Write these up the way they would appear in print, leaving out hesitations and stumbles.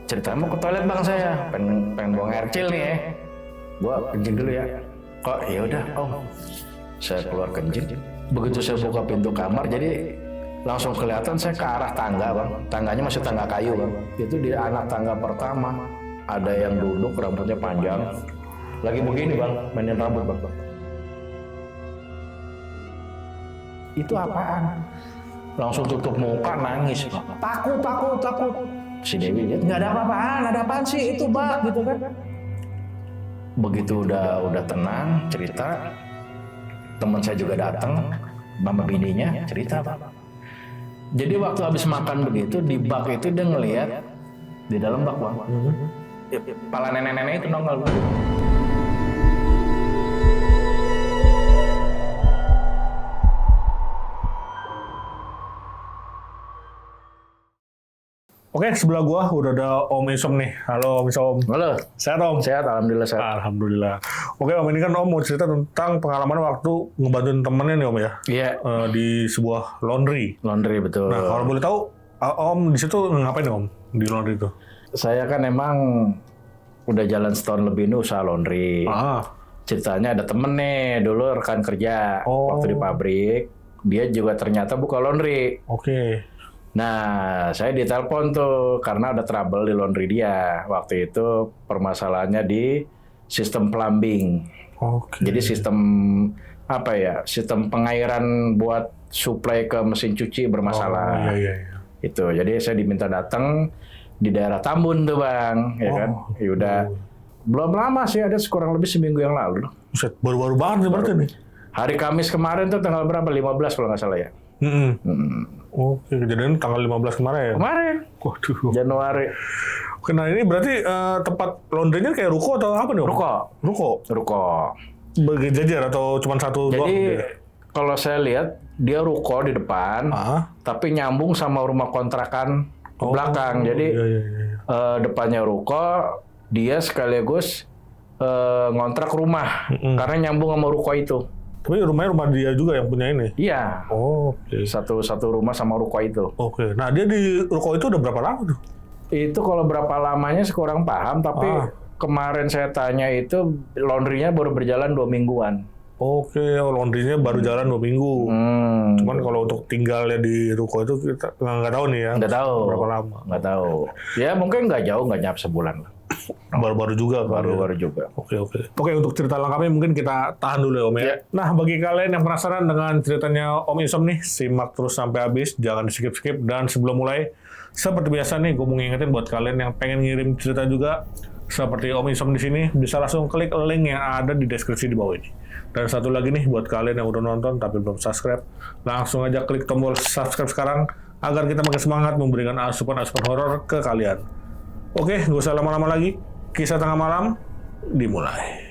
Cerita mau ke toilet bang saya, pengen buang air kecil nih ya. Gua kencing dulu ya. Kok ya udah om. Saya keluar kencing. Begitu saya buka pintu kamar, jadi langsung kelihatan saya ke arah tangga bang. Tangganya masih tangga kayu bang. Itu di anak tangga pertama. Ada yang duduk rambutnya panjang. Lagi begini bang, mainin rambut bang. Itu apaan? Langsung tutup muka nangis. Takut. Si Dewi lihat nggak ada apa-apaan, ada apaan sih itu bang gitu kan. Begitu udah tenang cerita, teman saya juga datang, mama bininya cerita bang. Jadi waktu habis makan begitu di bak itu dia ngelihat di dalam bak bang. Kepala nenek-nenek itu nongol. Oke, sebelah gua udah ada Om Isom nih. Halo Om Isom. Halo. Sehat Om? Sehat, alhamdulillah sehat. Alhamdulillah. Oke Om, ini kan Om mau cerita tentang pengalaman waktu ngebantuin temennya nih Om ya? Iya. Di sebuah laundry. Laundry betul. Nah, kalau boleh tahu, Om di situ ngapain Om di laundry itu? Saya kan emang udah jalan setahun lebih ini usaha laundry. Ceritanya ada temen nih, dulu rekan kerja waktu di pabrik. Dia juga ternyata buka laundry. Oke. Nah, saya ditelepon tuh karena ada trouble di laundry dia. Waktu itu permasalahannya di sistem plumbing. Oke. Jadi sistem apa ya? Sistem pengairan buat suplai ke mesin cuci bermasalah. Iya. Itu. Jadi saya diminta datang di daerah Tambun tuh, Bang, ya kan? Ya udah. Belum lama sih, ada kurang lebih seminggu yang lalu. Buset, baru-baru banget nih berarti nih. Hari Kamis kemarin tuh tanggal berapa? 15 kalau nggak salah ya. Oke, kejadian tanggal 15 kemarin. Kemarin. Waduh. Januari. Oke, nah ini berarti tempat laundry-nya kayak ruko atau apa nih Om? Ruko. Berjajar atau cuma satu doang? Jadi kalau saya lihat dia ruko di depan, tapi nyambung sama rumah kontrakan ke belakang. Jadi depannya ruko, dia sekaligus ngontrak rumah karena nyambung sama ruko itu. Tapi rumahnya rumah dia juga yang punya ini? Iya. Oke. Satu rumah sama ruko itu. Oke. Nah dia di ruko itu udah berapa lama tuh? Itu kalau berapa lamanya saya kurang paham, tapi kemarin saya tanya itu laundry-nya baru berjalan 2 mingguan. Oke, laundry-nya baru jalan 2 minggu. Cuman kalau untuk tinggalnya di ruko itu kita nggak tahu nih ya. Nggak tahu. Berapa lama? Nggak tahu. Ya mungkin nggak jauh, nggak nyampe sebulan lah. Baru-baru juga. Baru juga. Oke, untuk cerita lengkapnya mungkin kita tahan dulu ya Om ya. Ya. Nah, bagi kalian yang penasaran dengan ceritanya Om Isom nih, simak terus sampai habis, jangan di-skip-skip. Dan sebelum mulai, seperti biasa nih, gue mau ngingetin buat kalian yang pengen ngirim cerita juga, seperti Om Isom di sini, bisa langsung klik link yang ada di deskripsi di bawah ini. Dan satu lagi nih, buat kalian yang udah nonton tapi belum subscribe, langsung aja klik tombol subscribe sekarang, agar kita makin semangat memberikan asupan-asupan horor ke kalian. Oke, gak usah lama-lama lagi. Kisah Tengah Malam dimulai.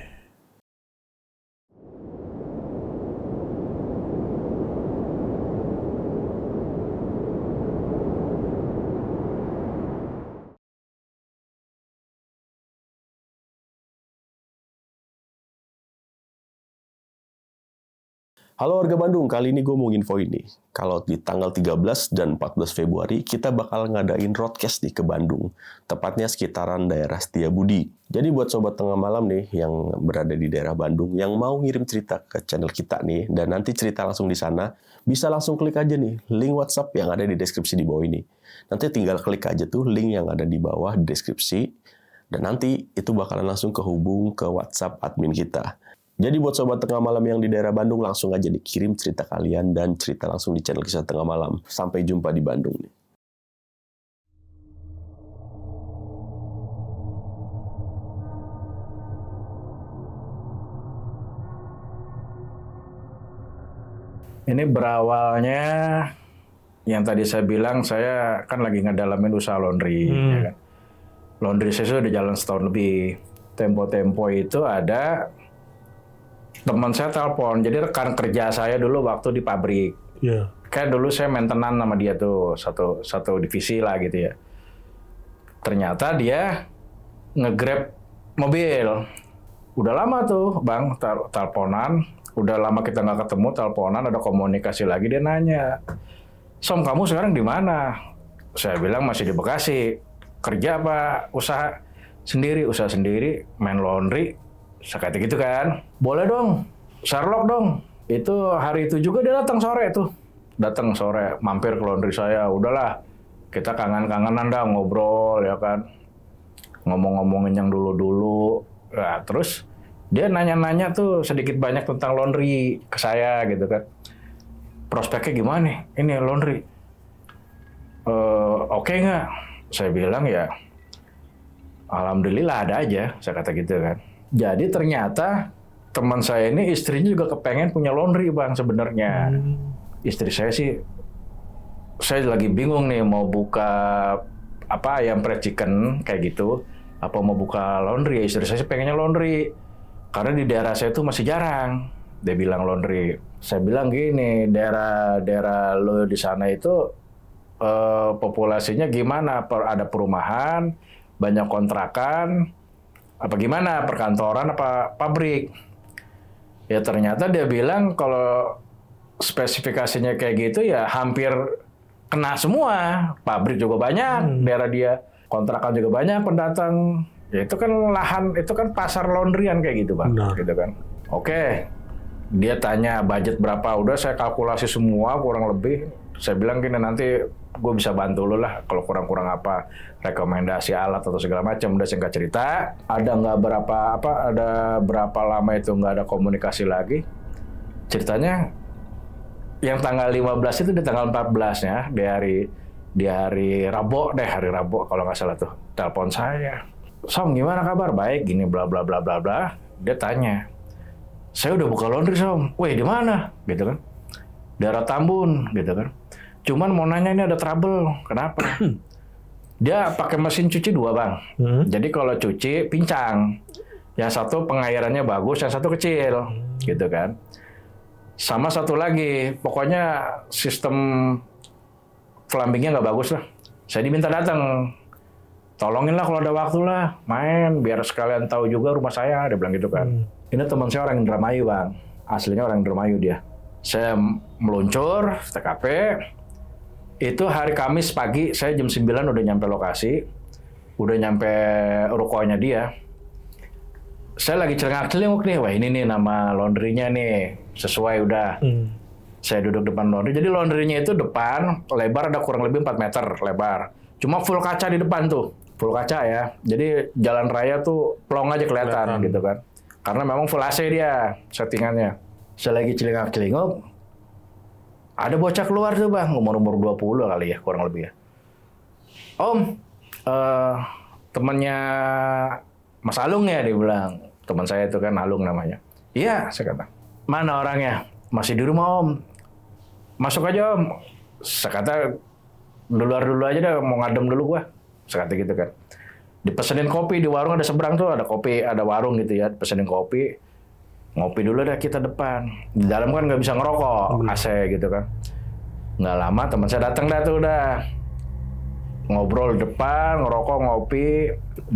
Halo warga Bandung, kali ini gue mau info ini. Kalau di tanggal 13 dan 14 Februari, kita bakal ngadain roadcast nih ke Bandung. Tepatnya sekitaran daerah Setiabudi. Jadi buat Sobat Tengah Malam nih, yang berada di daerah Bandung, yang mau ngirim cerita ke channel kita nih, dan nanti cerita langsung di sana, bisa langsung klik aja nih, link WhatsApp yang ada di deskripsi di bawah ini. Nanti tinggal klik aja tuh link yang ada di bawah di deskripsi, dan nanti itu bakalan langsung kehubung ke WhatsApp admin kita. Jadi buat Sobat Tengah Malam yang di daerah Bandung, langsung aja dikirim cerita kalian dan cerita langsung di channel Kisah Tengah Malam. Sampai jumpa di Bandung nih. Ini berawalnya yang tadi saya bilang, saya kan lagi ngedalamin usaha laundry. Ya kan? Laundry saya sudah jalan setahun lebih. Tempo-tempo itu ada teman saya telepon, jadi rekan kerja saya dulu waktu di pabrik. Kayak dulu saya maintenance sama dia tuh, satu divisi lah gitu ya. Ternyata dia nge-grab mobil. Udah lama tuh Bang, teleponan. Udah lama kita nggak ketemu, teleponan, ada komunikasi lagi, dia nanya, "Som, kamu sekarang di mana?" Saya bilang masih di Bekasi. kerja apa usaha sendiri? Usaha sendiri, main laundry. Saya kata gitu kan. Boleh dong, Sherlock dong. Itu hari itu juga dia datang sore tuh. Datang sore, mampir ke laundry saya. Udahlah, kita kangen-kangenan dah ngobrol ya kan. Ngomong-ngomongin yang dulu-dulu. Nah, terus dia nanya-nanya tuh sedikit banyak tentang laundry ke saya gitu kan. Prospeknya gimana nih? Ini laundry. Oke nggak? Saya bilang ya, alhamdulillah ada aja. Saya kata gitu kan. Jadi ternyata teman saya ini istrinya juga kepengen punya laundry bang sebenarnya. Istri saya sih, saya lagi bingung nih mau buka apa ayam fried chicken kayak gitu, apa mau buka laundry. Istri saya sih pengennya laundry karena di daerah saya tuh masih jarang. Dia bilang laundry. Saya bilang gini, daerah lo di sana itu populasinya gimana? Ada perumahan, banyak kontrakan, apa gimana? Perkantoran apa pabrik? Ya ternyata dia bilang kalau spesifikasinya kayak gitu ya hampir kena semua. Pabrik juga banyak, daerah dia kontrakan juga banyak pendatang. Ya itu kan lahan, itu kan pasar laundryan kayak gitu bang, gitu kan. Oke, dia tanya budget berapa, udah saya kalkulasi semua kurang lebih. Saya bilang gini, nanti gue bisa bantu lo lah kalau kurang-kurang apa rekomendasi alat atau segala macam. Udah singkat cerita, ada berapa lama itu nggak ada komunikasi lagi. Ceritanya yang tanggal 15 itu di tanggal 14-nya di hari Rabu kalau nggak salah tuh telepon saya. Som, gimana kabar? Baik, gini bla bla bla bla bla. Dia tanya, saya udah buka laundry Som. Wih, di mana? Gitu kan. Daerah Tambun, gitu kan. Cuman mau nanya ini ada trouble. Kenapa? Dia pakai mesin cuci 2 bang. Jadi kalau cuci pincang, yang satu pengairannya bagus, yang satu kecil, gitu kan. Sama satu lagi, pokoknya sistem plumbingnya nggak bagus lah. Saya diminta datang. Tolongin lah kalau ada waktu lah, main, biar sekalian tahu juga rumah saya, dia bilang gitu kan. Ini teman saya orang Indramayu bang, aslinya orang Indramayu dia. Saya meluncur, TKP, itu hari Kamis pagi, saya jam 9 udah nyampe lokasi, udah nyampe rukonya dia. Saya lagi celengak-celinguk nih, wah ini nih nama laundry-nya nih, sesuai udah. Saya duduk depan laundry, jadi laundry-nya itu depan, lebar ada kurang lebih 4 meter lebar. Cuma full kaca di depan tuh. Full kaca ya. Jadi jalan raya tuh plong aja kelihatan gitu kan. Karena memang full AC dia settingannya. Saya lagi celingak-celinguk. Ada bocah keluar tuh bang. Umur 20 kali ya kurang lebih ya. Om, temannya Mas Alung ya dia bilang. Teman saya itu kan Alung namanya. Iya saya kata. Mana orangnya? Masih di rumah om. Masuk aja om. Saya kata luar dulu aja dah, mau ngadem dulu gua. Saya kata gitu kan. Dipesenin kopi di warung, ada seberang tuh, ada kopi, ada warung gitu ya. Dipesenin kopi, ngopi dulu dah kita depan. Di dalam kan nggak bisa ngerokok, AC gitu kan. Nggak lama teman saya datang dah tuh udah. Ngobrol di depan, ngerokok, ngopi.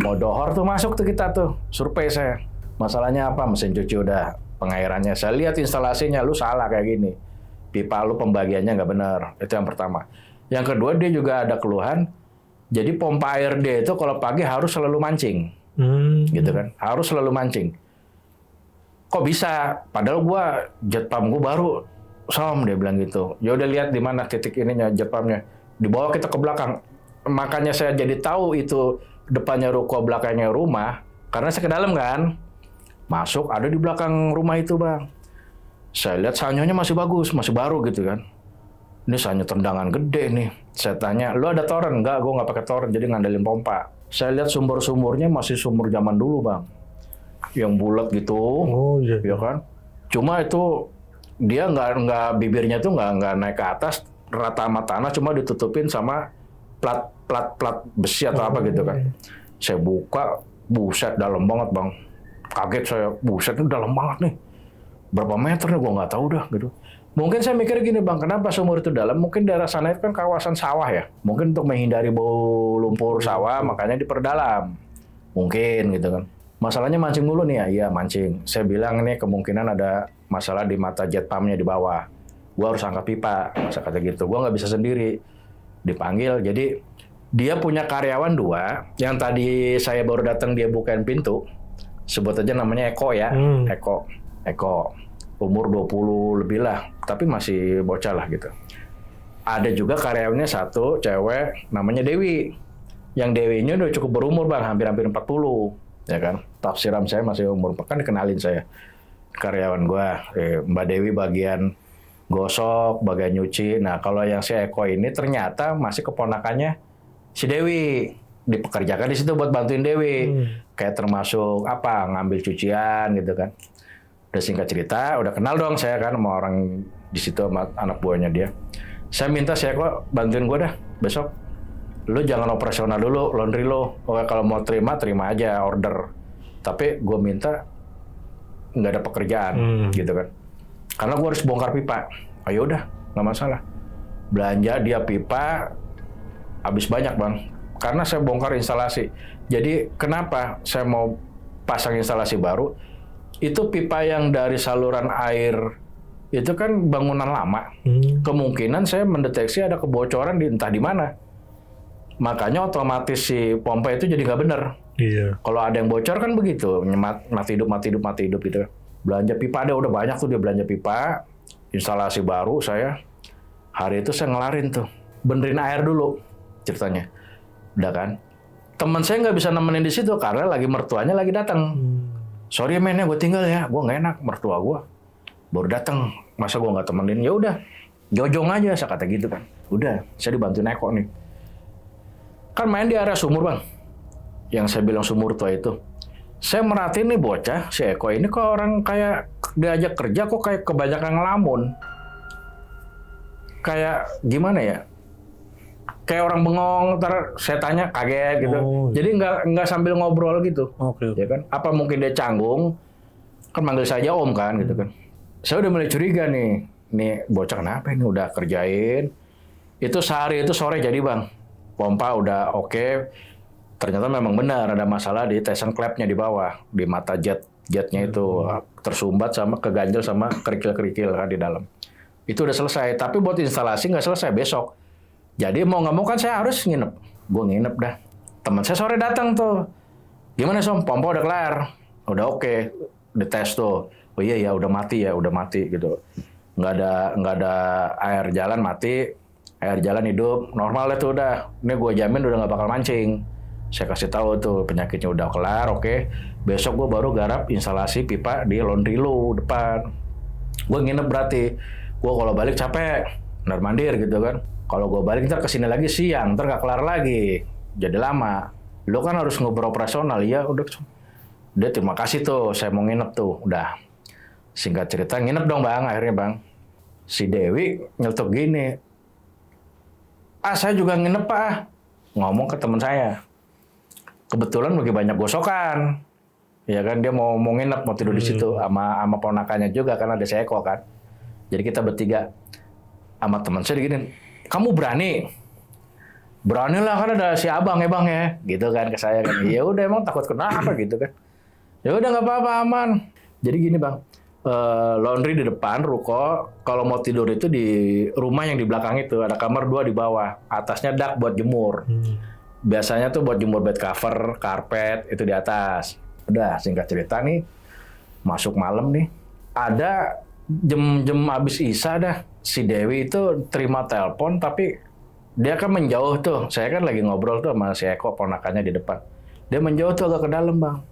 Mau dohor tuh masuk tuh kita tuh, survei saya. Masalahnya apa? Mesin cuci udah, pengairannya. Saya lihat instalasinya, lu salah kayak gini. Pipa lu pembagiannya nggak benar. Itu yang pertama. Yang kedua dia juga ada keluhan, jadi pompa air dia itu kalau pagi harus selalu mancing, gitu kan, harus selalu mancing. Kok bisa? Padahal gua jet pump gua baru, Som dia bilang gitu. Ya udah lihat di mana titik ininya jet pumpnya, dibawa kita ke belakang. Makanya saya jadi tahu itu depannya ruko, belakangnya rumah, karena saya ke dalam kan, masuk ada di belakang rumah itu bang. Saya lihat sanyonya masih bagus, masih baru gitu kan. Ini sanyo tendangan gede nih. Saya tanya, lu ada toren? Enggak, gue nggak pakai toren, jadi ngandelin pompa. Saya lihat sumur-sumurnya masih sumur zaman dulu, bang. Yang bulat gitu, ya kan? Cuma itu dia nggak bibirnya tuh nggak naik ke atas, rata sama tanah, cuma ditutupin sama plat besi atau apa gitu kan. Saya buka, buset dalam banget, bang. Kaget saya, buset ini dalam banget nih. Berapa meter nih, gue nggak tahu dah gitu. Mungkin saya mikir gini bang, kenapa sumur itu dalam? Mungkin daerah sana itu kan kawasan sawah ya. Mungkin untuk menghindari bau lumpur sawah, makanya diperdalam. Mungkin gitu kan. Masalahnya mancing mulu nih ya, iya mancing. Saya bilang ini kemungkinan ada masalah di mata jet pumpnya di bawah. Gua harus angkat pipa, saya kata gitu. Gua nggak bisa sendiri. Dipanggil, jadi Dia punya karyawan 2, yang tadi saya baru datang dia bukain pintu. Sebut aja namanya Eko ya. Eko. Umur 20 lebih lah, tapi masih bocah lah gitu. Ada juga karyawannya 1, cewek, namanya Dewi. Yang Dewi ini udah cukup berumur Bang, hampir-hampir 40. Ya kan? Tafsiran saya masih umur, kan dikenalin saya. Karyawan gua, Mbak Dewi bagian gosok, bagian nyuci. Nah, kalau yang si Eko ini ternyata masih keponakannya si Dewi. Dipekerjakan di situ buat bantuin Dewi. Kayak termasuk ngambil cucian gitu kan. Udah singkat cerita, udah kenal dong saya kan sama orang di situ, sama anak buahnya dia. Saya minta si Eko bantuin gue dah besok. Lu jangan operasional dulu, laundry lo. Oke, kalau mau terima aja order. Tapi gue minta nggak ada pekerjaan gitu kan. Karena gue harus bongkar pipa. Ayo udah, nggak masalah. Belanja dia pipa, habis banyak Bang. Karena saya bongkar instalasi. Jadi kenapa saya mau pasang instalasi baru? Itu pipa yang dari saluran air itu kan bangunan lama. Kemungkinan saya mendeteksi ada kebocoran di entah di mana. Makanya otomatis si pompa itu jadi nggak bener. Iya. Kalau ada yang bocor kan begitu, mati hidup gitu. Belanja pipa ada udah banyak tuh dia belanja pipa, instalasi baru saya. Hari itu saya ngelarin tuh, benerin air dulu ceritanya. Udah kan. Teman saya nggak bisa nemenin di situ karena lagi mertuanya lagi datang. Sorry men ya gue tinggal ya, gue nggak enak mertua gue baru datang, masa gue nggak temenin? Ya udah, jojong aja saya kata gitu kan. Udah, saya dibantuin Eko nih. Kan main di area sumur Bang, yang saya bilang sumur tua itu. Saya merhatiin nih bocah, si Eko ini kok orang kayak diajak kerja kok kayak kebanyakan ngelamun. Kayak gimana ya? Kayak orang bengong, ntar saya tanya kaget gitu. Jadi nggak sambil ngobrol gitu. Ya kan? Apa mungkin dia canggung? Kan manggil saja Om kan gitu kan. Saya udah mulai curiga nih bocah kenapa ini udah kerjain. Itu sehari itu sore jadi Bang. Pompa udah oke. Ternyata memang benar ada masalah di tension clamp-nya di bawah, di mata jetnya itu tersumbat sama keganjel sama kerikil-kerikil kan di dalam. Itu udah selesai. Tapi buat instalasi nggak selesai besok. Jadi mau nggak mau kan saya harus nginep. Gue nginep dah. Teman saya sore datang tuh. Gimana Som? Pompa udah kelar. Udah oke. Dites tuh. Oh iya ya udah mati gitu. Nggak ada air jalan mati. Air jalan hidup. Normal itu udah. Ini gue jamin udah nggak bakal mancing. Saya kasih tahu tuh penyakitnya udah kelar. Oke. Besok gue baru garap instalasi pipa di laundry lu depan. Gue nginep berarti. Gue kalau balik capek. Benar mandir gitu kan. Kalau gue balik ntar kesini lagi siang, ntar gak kelar lagi, jadi lama. Lo kan harus ngobrol operasional, ya udah. Dia terima kasih tuh, saya mau nginep tuh, udah. Singkat cerita nginep dong Bang, akhirnya Bang. Si Dewi nyeletuk gini, saya juga nginep Pak, ngomong ke teman saya. Kebetulan lagi banyak gosokan, ya kan dia mau nginep, mau tidur di situ sama ponakannya juga karena ada si Eko kan. Jadi kita bertiga sama teman saya diginin. Kamu berani? Berani lah kan ada si abang ya Bang ya, gitu kan ke saya kan. Ya udah emang takut kenapa gitu kan. Ya udah nggak apa-apa aman. Jadi gini Bang, laundry di depan ruko. Kalau mau tidur itu di rumah yang di belakang itu ada kamar 2 di bawah. Atasnya dak buat jemur. Biasanya tuh buat jemur bed cover, karpet itu di atas. Udah singkat cerita nih, masuk malam nih. Ada jam habis isya dah. Si Dewi itu terima telepon tapi dia kan menjauh tuh. Saya kan lagi ngobrol tuh sama si Eko ponakannya di depan. Dia menjauh tuh agak ke dalam Bang.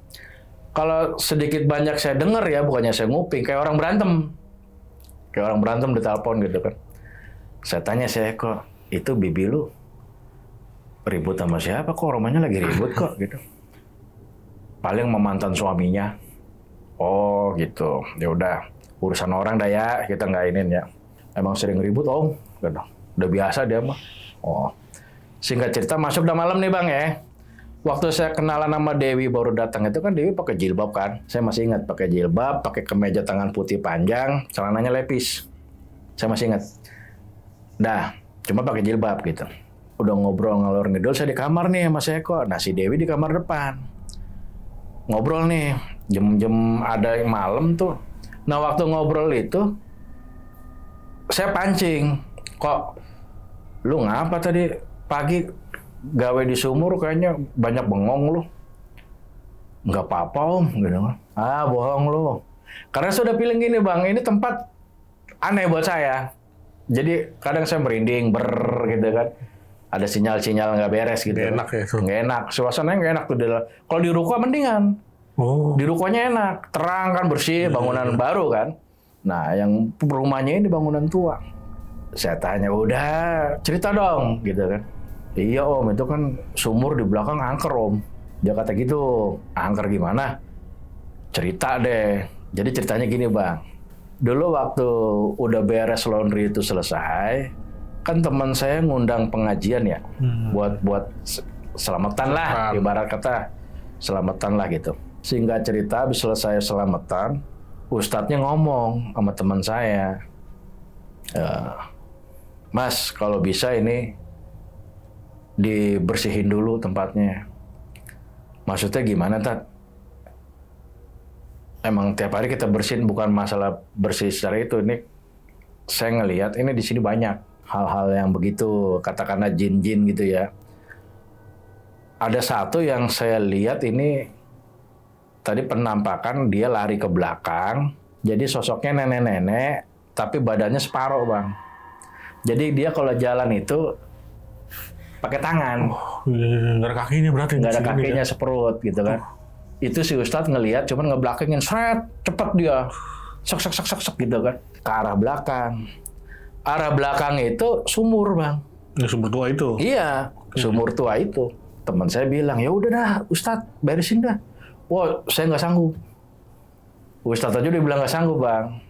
Kalau sedikit banyak saya dengar ya, bukannya saya nguping, kayak orang berantem. Kayak orang berantem di telepon gitu kan. Saya tanya si Eko, itu bibi lu ribut sama siapa kok? Rumahnya lagi ribut kok gitu. Paling memantan suaminya. Oh gitu. Ya udah, urusan orang dah ya, kita nggak inin ya. Emang sering ribut Om, udah biasa dia mah. Oh, singkat cerita masuk dah malam nih Bang ya. Waktu saya kenalan sama Dewi baru datang itu kan Dewi pakai jilbab kan. Saya masih ingat pakai jilbab, pakai kemeja tangan putih panjang, celananya lepis. Saya masih ingat. Dah, cuma pakai jilbab gitu. Udah ngobrol ngalor ngidul saya di kamar nih sama si Eko. Nah si Dewi di kamar depan. Ngobrol nih, jam-jam ada yang malam tuh. Nah waktu ngobrol itu saya pancing, kok lu ngapa tadi pagi gawe di sumur kayaknya banyak bengong lu. Nggak apa-apa om, gitu kan. Ah bohong lu. Karena sudah feeling gini bang, ini tempat aneh buat saya. Jadi kadang saya merinding, gitu kan. Ada sinyal-sinyal nggak beres gitu. Nggak enak ya tuh. Nggak enak, suasananya nggak enak tuh. Kalau di ruko mendingan. Oh. Di rukonya enak, terang kan, bersih, bangunan baru kan. Nah yang rumahnya ini bangunan tua. Saya tanya, udah cerita dong, gitu kan. Iya om, itu kan sumur di belakang angker om. Dia kata gitu, angker gimana? Cerita deh. Jadi ceritanya gini bang. Dulu waktu udah beres laundry itu selesai, kan teman saya ngundang pengajian ya, buat selamatan lah, ibarat kata selamatan lah gitu. Singkat cerita, habis selesai selamatan, ustadznya ngomong sama teman saya, Mas, kalau bisa ini dibersihin dulu tempatnya. Maksudnya gimana, Tat? Emang tiap hari kita bersihin, bukan masalah bersih secara itu. Ini saya ngelihat ini di sini banyak hal-hal yang begitu, katakanlah jin-jin gitu ya. Ada satu yang saya lihat ini tadi penampakan dia lari ke belakang, jadi sosoknya nenek-nenek, tapi badannya separuh bang. Jadi dia kalau jalan itu pakai tangan. Nggak ada kakinya berarti. Nggak ada kakinya, seperut gitu kan. Itu si Ustadz ngelihat, cuman ngebelakangin, seret, cepet dia. Sok gitu kan. Ke arah belakang. Arah belakang itu sumur bang. Ya, sumur tua itu? Iya, sumur tua itu. Teman saya bilang, ya udah dah Ustadz, beresin dah. Wah, saya nggak sanggup. Ustadz aja udah bilang nggak sanggup bang.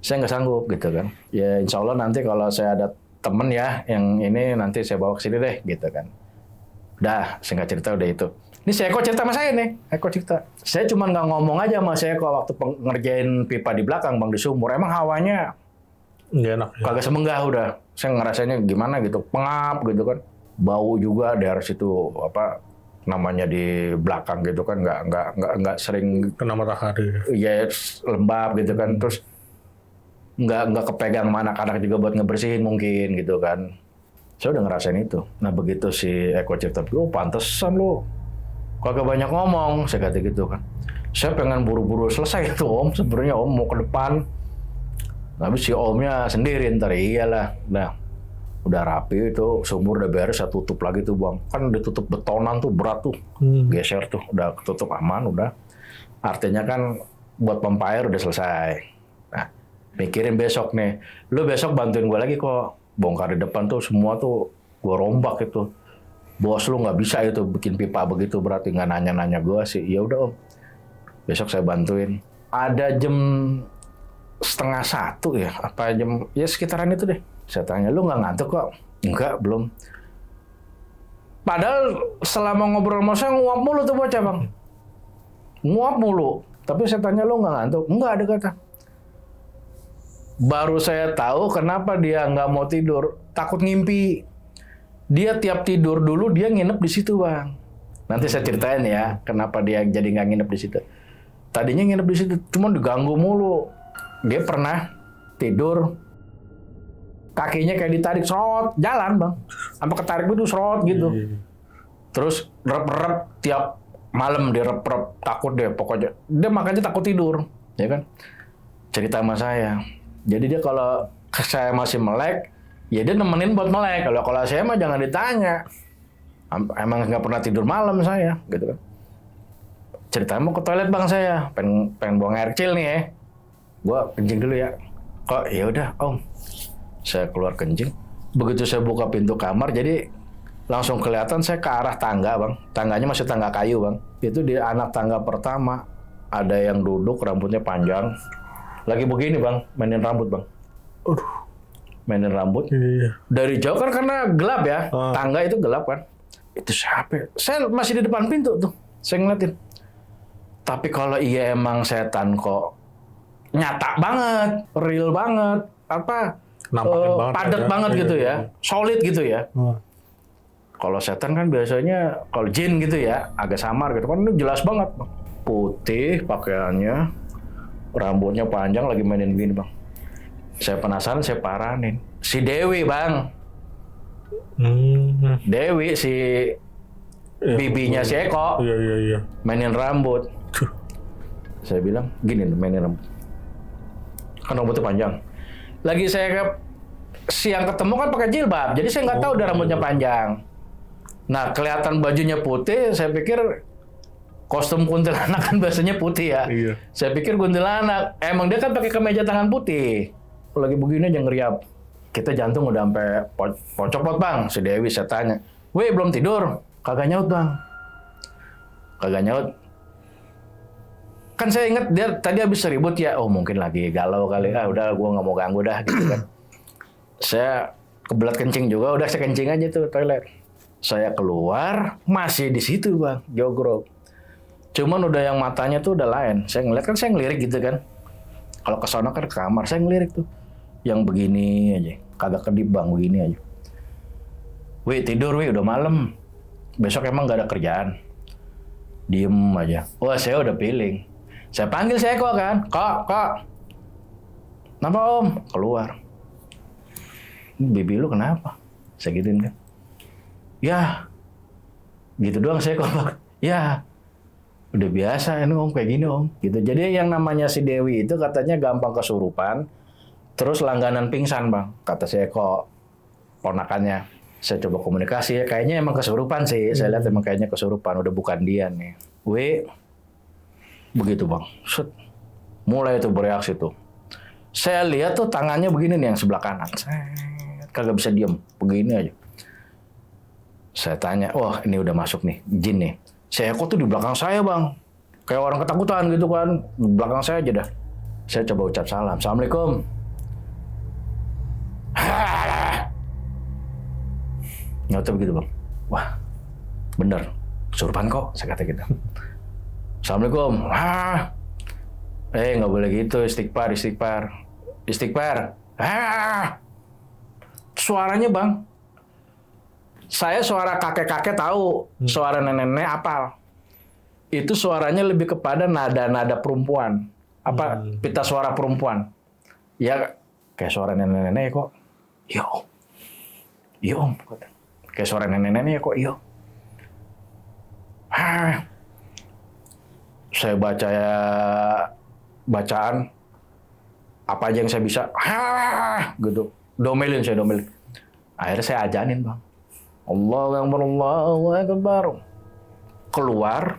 Saya nggak sanggup gitu kan. Ya insya Allah nanti kalau saya ada temen ya yang ini nanti saya bawa ke sini deh gitu kan. Udah, singkat cerita udah itu. Ini si Eko cerita sama saya nih. Eko cerita. Saya cuma nggak ngomong aja sama si Eko waktu ngerjain pipa di belakang bang di sumur. Emang hawanya nggak enak ya? Kagak semenggah udah. Saya ngerasainnya gimana gitu. Pengap gitu kan. Bau juga daerah situ apa namanya di belakang gitu kan. Nggak sering Kena matahari. ya lembab gitu kan. Terus nggak kepegang sama anak-anak juga buat ngebersihin mungkin gitu kan. Saya udah ngerasain itu. Nah begitu si Eko cerita, oh pantesan lo kagak banyak ngomong, saya kata gitu kan. Saya pengen buru-buru selesai itu om, sebenarnya om mau ke depan. Tapi si omnya sendiri ntar, iyalah. Nah udah rapi itu, sumur udah beres, saya tutup lagi tuh bang. Kan ditutup betonan tuh berat tuh, geser tuh, udah ketutup aman, udah. Artinya kan buat pompa air udah selesai. Nah mikirin besok nih, lu besok bantuin gue lagi kok, bongkar di depan tuh semua tuh gue rombak itu. Bos lu nggak bisa itu bikin pipa begitu, berarti nggak nanya-nanya gue sih. Ya udah om, besok saya bantuin. Ada jam 12:30 ya, apa jam ya sekitaran itu deh. Saya tanya, lu nggak ngantuk kok? Enggak, belum. Padahal selama ngobrol sama saya nguap mulu tuh bocah bang, nguap mulu. Tapi saya tanya, lu nggak ngantuk? Enggak, ada kata. Baru saya tahu kenapa dia nggak mau tidur, takut ngimpi. Dia tiap tidur dulu dia nginep di situ bang. Nanti saya ceritain ya kenapa dia jadi nggak nginep di situ. Tadinya nginep di situ, cuma diganggu mulu. Dia pernah tidur, kakinya kayak ditarik serot, jalan bang, sampai ketarik itu serot gitu. Terus rep-rep tiap malam dia rep-rep, takut deh pokoknya. Dia makanya takut tidur, ya kan? Cerita sama saya. Jadi dia kalau saya masih melek, ya dia nemenin buat melek. Kalau saya mah jangan ditanya. Emang nggak pernah tidur malam saya, gitu kan. Ceritanya mau ke toilet bang saya, pengen buang air kecil nih ya. Gua kencing dulu ya. Kok ya udah om. Saya keluar kencing. Begitu saya buka pintu kamar, jadi langsung kelihatan saya ke arah tangga bang. Tangganya masih tangga kayu bang. Itu di anak tangga pertama ada yang duduk rambutnya panjang. Lagi begini bang, mainin rambut bang. Mainin rambut. Dari jauh kan karena gelap ya, tangga itu gelap kan. Itu siapa? Saya masih di depan pintu tuh, saya ngeliatin. Tapi kalau iya emang setan kok nyata banget, real banget, apa padat banget gitu ya, solid gitu ya. Kalau setan kan biasanya, kalau jin gitu ya, agak samar gitu kan, ini jelas banget bang. Putih pakaiannya, rambutnya panjang, lagi mainin gini bang. Saya penasaran, saya paranin. Si Dewi bang. Dewi si bibinya si Eko Iya. mainin rambut. Saya bilang gini nih, mainin rambut. Kan rambutnya panjang. Lagi siang ketemu kan pakai jilbab, jadi saya nggak tahu udah rambutnya panjang. Nah kelihatan bajunya putih, saya pikir kostum kuntilanak kan biasanya putih ya. Iya. Saya pikir kuntilanak. Emang dia kan pakai kemeja tangan putih. Lagi begini aja ngeriap. Kita jantung udah sampai pocopot bang. Si Dewi saya tanya, "Weh belum tidur?" "Kagak nyaut bang." "Kagak nyaut." Kan saya ingat dia tadi habis ribut ya. Oh mungkin lagi galau kali. Udah gua nggak mau ganggu dah gitu kan. Saya kebelat kencing juga. Udah saya kencing aja tuh toilet. Saya keluar masih di situ bang, jogrok. Cuman udah yang matanya tuh udah lain. Saya ngeliat kan, saya ngelirik gitu kan. Kalau ke sana kan ke kamar, saya ngelirik tuh. Yang begini aja, kagak kedip bang, begini aja. "Wih tidur wih, udah malam. Besok emang gak ada kerjaan." Diem aja. Wah saya udah feeling. Saya panggil si Eko kan. Kok. "Kenapa om?" Keluar. "Bibi lu kenapa?" Saya gituin kan. "Ya, gitu doang saya kok bang." "Ya, udah biasa ini om kayak gini om." Gitu. Jadi yang namanya si Dewi itu katanya gampang kesurupan, terus langganan pingsan bang. Kata si Eko, ponakannya. Saya coba komunikasi ya, kayaknya emang kesurupan sih. Saya lihat emang kayaknya kesurupan, udah bukan dia nih. Begitu bang. Set. Mulai tuh bereaksi tuh. Saya lihat tuh tangannya begini nih yang sebelah kanan. Kagak bisa diem, begini aja. Saya tanya, wah ini udah masuk nih, jin nih. Saya kok tuh di belakang saya bang. Kayak orang ketakutan gitu kan. Di belakang saya aja dah. Saya coba ucap salam. "Assalamualaikum." Nyata begitu bang. Wah bener. Kesurupan kok. Saya kata gitu. "Assalamualaikum." Nggak boleh gitu. Istighfar. Suaranya bang. Saya suara kakek-kakek tahu, suara nenek-nenek apal. Itu suaranya lebih kepada nada-nada perempuan. Pita suara perempuan. Ya kayak suara nenek-nenek kok. "Iya om." "Iya om." Kayak suara nenek-nenek kok. "Iya." Saya baca ya, bacaan apa aja yang saya bisa. Gitu. Domelin. Akhirnya saya ajanin bang. Allahu Akbar. Keluar,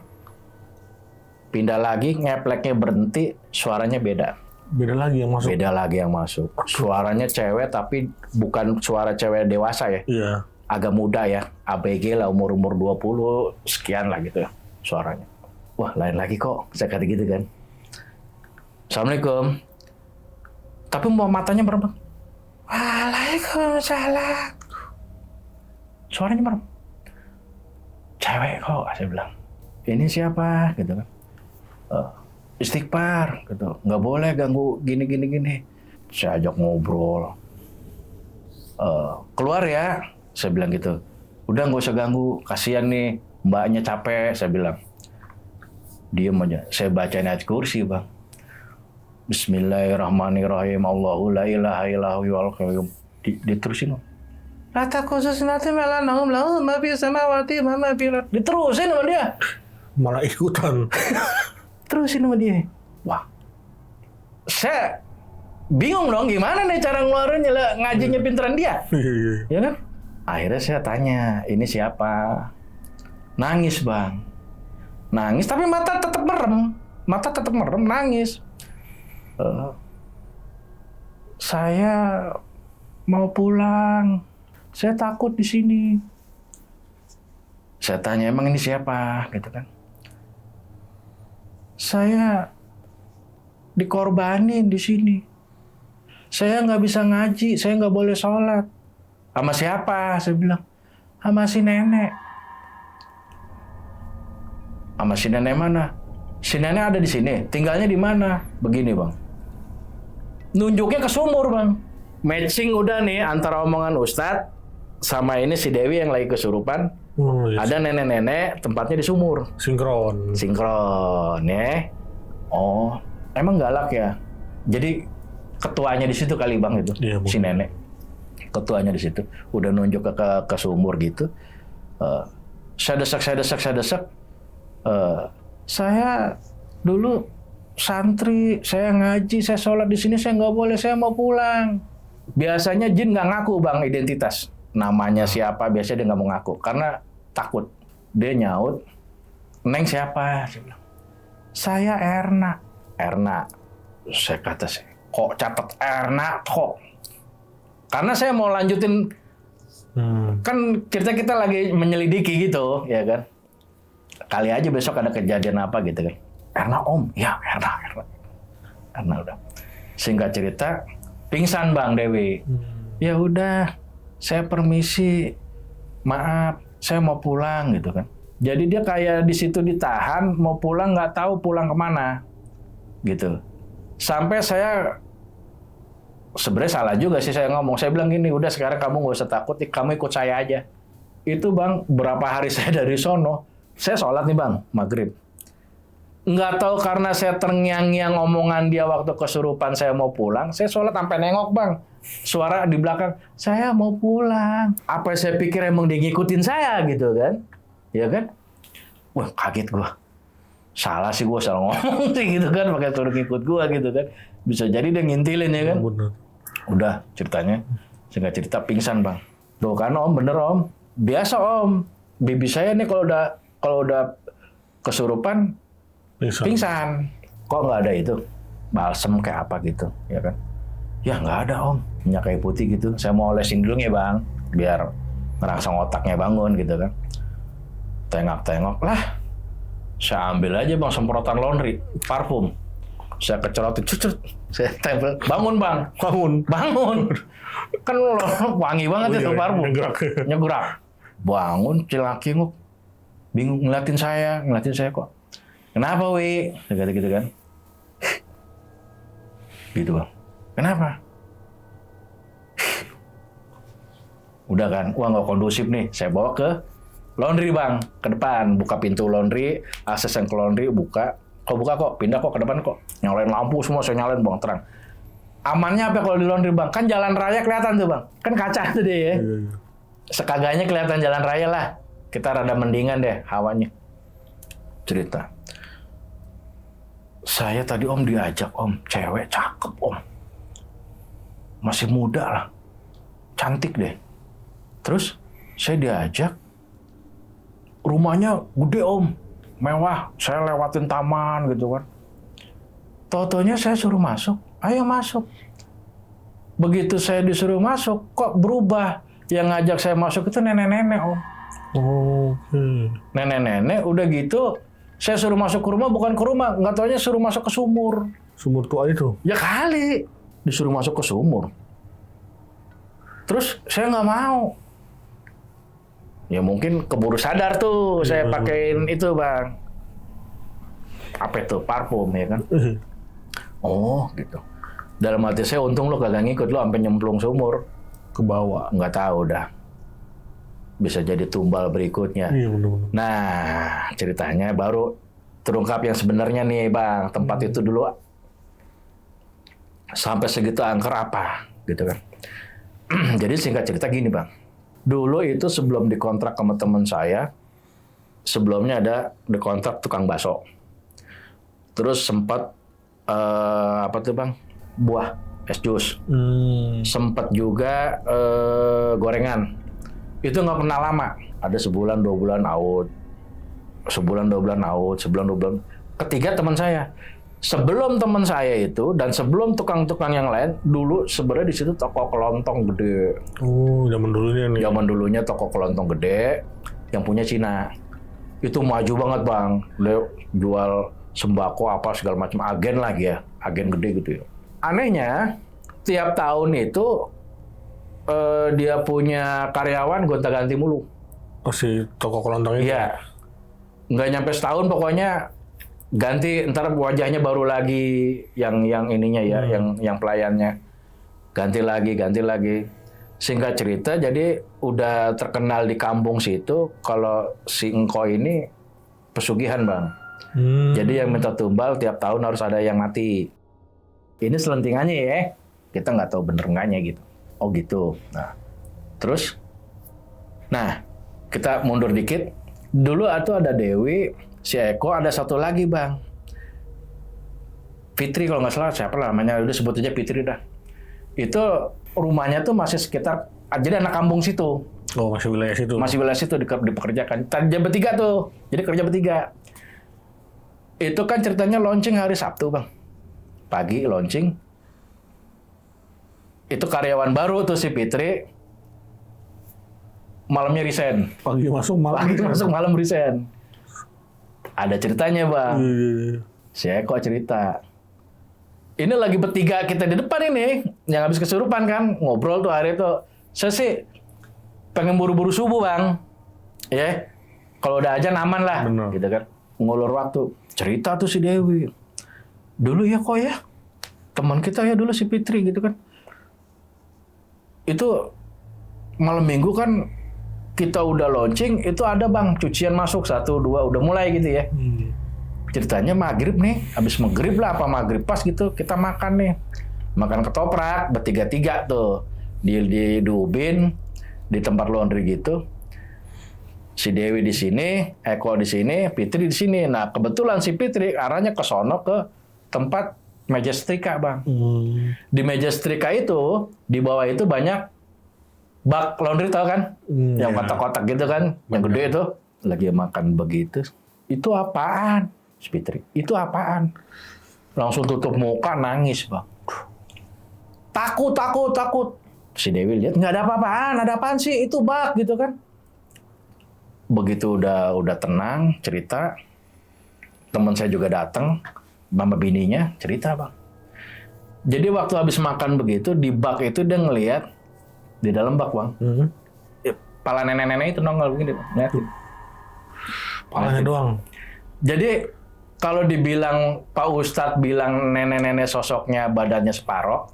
pindah lagi, ngepleknya berhenti, suaranya beda. Beda lagi yang masuk. Suaranya cewek tapi bukan suara cewek dewasa ya. Iya. Agak muda ya, ABG lah, umur 20 sekian lah gitu ya suaranya. Wah lain lagi kok, saya kata gitu kan. "Assalamualaikum." Tapi matanya merem. "Waalaikumsalam." Suaranya merem. "Cewek kok," saya bilang. "Ini siapa?" Gitu kan. "Istighfar," gitu. "Nggak boleh ganggu gini. Saya ajak ngobrol. "Keluar ya," saya bilang gitu. "Udah nggak usah ganggu, kasihan nih mbaknya capek," saya bilang. Diem aja. Saya bacain ayat kursi bang. Bismillahirrahmanirrahim. Allahu la ilaha illahu wal qayyum. Diterusin. "Lata khusus nanti melanahum lahu ma fi samawati ma fi ard." Diterusin sama dia. Malah ikutan. Terusin sama dia. Wah. Saya bingung dong gimana nih cara ngeluarinnya lah, ngajinya pinteran dia. Iya. Ya kan? Akhirnya saya tanya, "Ini siapa?" Nangis bang. Nangis tapi mata tetap merem, nangis. "Saya mau pulang. Saya takut di sini." Saya tanya, "Emang ini siapa?" Gitu kan. "Saya dikorbanin di sini. Saya nggak bisa ngaji, saya nggak boleh sholat." "Sama siapa?" Saya bilang. "Sama si nenek." "Sama si nenek mana?" "Si nenek ada di sini. Tinggalnya di mana?" Begini bang. Nunjuknya ke sumur bang. Matching udah nih antara omongan Ustadz sama ini si Dewi yang lagi kesurupan. Ada nenek-nenek tempatnya di sumur. Sinkron ya. Oh, emang galak ya. Jadi ketuanya di situ kali bang itu, iya, si nenek. ketuanya di situ, udah nunjuk ke sumur gitu. Saya desak. Saya dulu santri, saya ngaji, saya sholat di sini, saya nggak boleh, saya mau pulang. Biasanya jin nggak ngaku bang identitas, namanya siapa, biasanya dia nggak mau ngaku karena takut. Dia nyaut, Neng siapa? Saya Erna. Saya kata sih, kok catat Erna kok? Karena saya mau lanjutin, kan kita lagi menyelidiki gitu, ya kan? Kali aja besok ada kejadian apa gitu kan? Erna om, ya Erna udah. Singkat cerita, pingsan bang Dewi. Ya udah, saya permisi, maaf, saya mau pulang gitu kan. Jadi dia kayak di situ ditahan, mau pulang nggak tahu pulang kemana, gitu. Sampai saya sebenarnya salah juga sih saya ngomong. Saya bilang gini, udah sekarang kamu nggak usah takut, kamu ikut saya aja. Itu bang, berapa hari saya dari sono, saya sholat nih bang, maghrib. Nggak tahu karena saya terngiang-ngiang omongan dia waktu kesurupan saya mau pulang, saya sholat sampai nengok bang. Suara di belakang, saya mau pulang. Apa saya pikir emang dia ngikutin saya gitu kan? Ya kan? Wah kaget gua. Salah sih gua salah ngomong sih gitu kan, pakai suruh ngikut gua gitu kan. Bisa jadi dia ngintilin ya kan? Bener. Udah ceritanya, singkat cerita pingsan bang. Tuh kan om, bener om. Biasa om. Bibi saya nih kalau udah kesurupan pingsan. Kok nggak ada itu balsem kayak apa gitu, ya kan? Ya nggak ada om. Minyak kayu putih gitu. Saya mau olesin dulu ya bang, biar merangsang otaknya bangun gitu kan. Tengok lah. Saya ambil aja bang semprotan laundry, parfum. Saya kecerotin, cucut. Saya tempel. Bangun bang. Bangun. Kan wangi banget itu parfum. Nyegerak. Bangun, cilaki nguk. Bingung ngeliatin saya kok. Kenapa Wi? Gitu kan. Gitu bang. Kenapa? Udah kan, wah nggak kondusif nih. Saya bawa ke laundry bang, ke depan. Buka pintu laundry, akses yang ke laundry, buka. Kok buka kok, pindah kok ke depan kok. Nyalain lampu semua, saya nyalain bang, terang. Amannya apa kalau di laundry bang? Kan jalan raya kelihatan tuh bang. Kan kaca tuh deh ya. Sekagaknya kelihatan jalan raya lah. Kita rada mendingan deh hawanya. Cerita. Saya tadi om diajak om, cewek cakep om. Masih muda lah. Cantik deh. Terus saya diajak, rumahnya gede om, mewah. Saya lewatin taman gitu kan. Totonya saya suruh masuk, ayo masuk. Begitu saya disuruh masuk, kok berubah. Yang ngajak saya masuk itu nenek-nenek om. Oke. Nenek-nenek udah gitu, saya suruh masuk ke rumah, bukan ke rumah. Nggak taunya suruh masuk ke sumur. Sumur tua itu? Ya kali, disuruh masuk ke sumur. Terus saya nggak mau. Ya mungkin keburu sadar tuh, saya pakein itu bang. Apa itu? Parfum ya kan? Oh gitu. Dalam hati saya untung lo kagak ngikut, lo sampai nyemplung sumur. Ke bawah. Nggak tahu dah. Bisa jadi tumbal berikutnya. Iya benar-benar. Nah ceritanya baru terungkap yang sebenarnya nih bang. Tempat itu dulu sampai segitu angker apa gitu kan. Jadi singkat cerita gini bang. Dulu itu sebelum dikontrak sama teman saya, sebelumnya ada dikontrak tukang bakso. Terus sempat apa tuh bang, buah es jus. Sempat juga gorengan. Itu nggak pernah lama. Ada sebulan 2 bulan out, sebulan 2 bulan out, sebulan 2 bulan. Ketiga teman saya. Sebelum teman saya itu dan sebelum tukang-tukang yang lain, dulu sebenarnya di situ toko kelontong gede. Oh, zaman dulunya nih. Zaman dulunya toko kelontong gede yang punya Cina. Itu maju banget bang. Dia jual sembako apa segala macam, agen lagi ya, agen gede gitu ya. Anehnya tiap tahun itu dia punya karyawan gonta-ganti mulu. Oh, si toko kelontong itu? Iya. Nggak nyampe setahun pokoknya ganti, ntar wajahnya baru lagi yang ininya ya, yang pelayannya. Ganti lagi. Singkat cerita, jadi udah terkenal di kampung situ kalau si Engko ini pesugihan bang. Jadi yang minta tumbal tiap tahun harus ada yang mati. Ini selentingannya ya, kita nggak tahu bener enggaknya gitu. Oh gitu. Nah, terus, nah kita mundur dikit. Dulu itu ada Dewi, si Eko, ada satu lagi bang. Fitri kalau nggak salah, siapa lah namanya, udah sebut aja Fitri dah. Itu rumahnya tuh masih sekitar, jadi anak kampung situ. Oh, masih wilayah situ. Masih wilayah situ dipekerjakan. Kerja bertiga tuh, jadi kerja bertiga. Itu kan ceritanya launching hari Sabtu bang. Pagi launching. Itu karyawan baru tuh si Fitri. Malamnya resign. Pagi masuk malam resign. Ada ceritanya bang. Iya. Si Eko cerita. Ini lagi bertiga kita di depan ini. Yang habis kesurupan kan. Ngobrol tuh hari itu. Saya sih pengen buru-buru subuh bang. Ya. Kalau udah ajan aman lah. Bener. Gitu kan. Ngulur waktu. Cerita tuh si Dewi. Dulu ya kok ya. Teman kita ya dulu si Fitri gitu kan. Itu malam minggu kan kita udah launching, itu ada bang cucian masuk 1, 2 udah mulai gitu ya. Ceritanya maghrib nih, habis maghrib lah apa maghrib pas gitu kita makan nih, makan ketoprak bertiga-tiga tuh di Ubin di tempat laundry gitu. Si Dewi di sini, Eko di sini, Fitri di sini. Nah kebetulan si Fitri arahnya ke sono ke tempat meja setrika bang. Di meja setrika itu, di bawah itu banyak bak laundry tau kan? Yang kotak-kotak gitu kan, yang gede itu. Lagi makan begitu. Itu apaan? Fitri, itu apaan? Langsung tutup muka, nangis bang. Takut. Si Dewi lihat, nggak ada apa-apaan, ada apaan sih? Itu bak gitu kan. Begitu udah tenang, cerita. Teman saya juga datang. Mama bininya cerita bang. Jadi waktu habis makan begitu di bak itu dia ngelihat di dalam bak bang. Pala nenek-nenek itu nongol begini bang. Ngeliatin. Palanya doang. Jadi kalau dibilang Pak Ustadz bilang nenek-nenek sosoknya badannya separoh,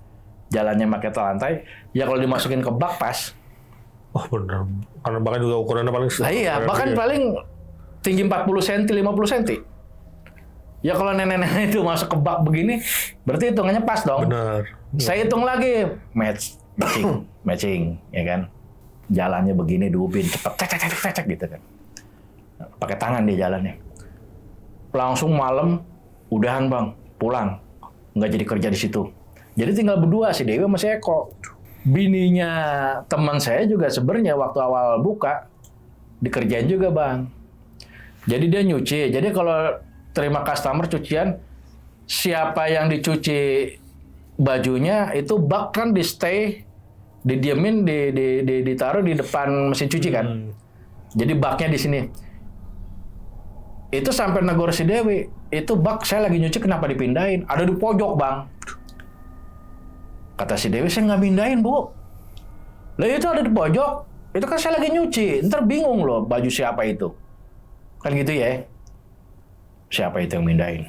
jalannya pakai lantai, ya kalau dimasukin ke bak pas. Oh benar. Karena bahkan juga ukurannya paling. Iya, bahkan paling tinggi 40 cm, 50 cm. Ya kalau nenek-nenek itu masuk ke bak begini, berarti hitungannya pas dong. Benar. Saya hitung lagi, matching, ya kan. Jalannya begini diubin cepet, cek gitu kan. Pakai tangan dia jalannya. Langsung malam, udahan bang, pulang, nggak jadi kerja di situ. Jadi tinggal berdua si Dewi sama si Eko. Bininya teman saya juga sebenarnya waktu awal buka dikerjain juga bang. Jadi dia nyuci. Jadi kalau terima customer cucian, siapa yang dicuci bajunya itu bak kan di stay, didiemin, ditaruh di depan mesin cuci kan. Jadi baknya di sini. Itu sampai negor si Dewi, itu bak saya lagi nyuci kenapa dipindahin? Ada di pojok bang. Kata si Dewi, saya nggak pindahin bu. Lah itu ada di pojok, itu kan saya lagi nyuci. Ntar bingung loh baju siapa itu. Kan gitu ya. Siapa itu yang mindahin?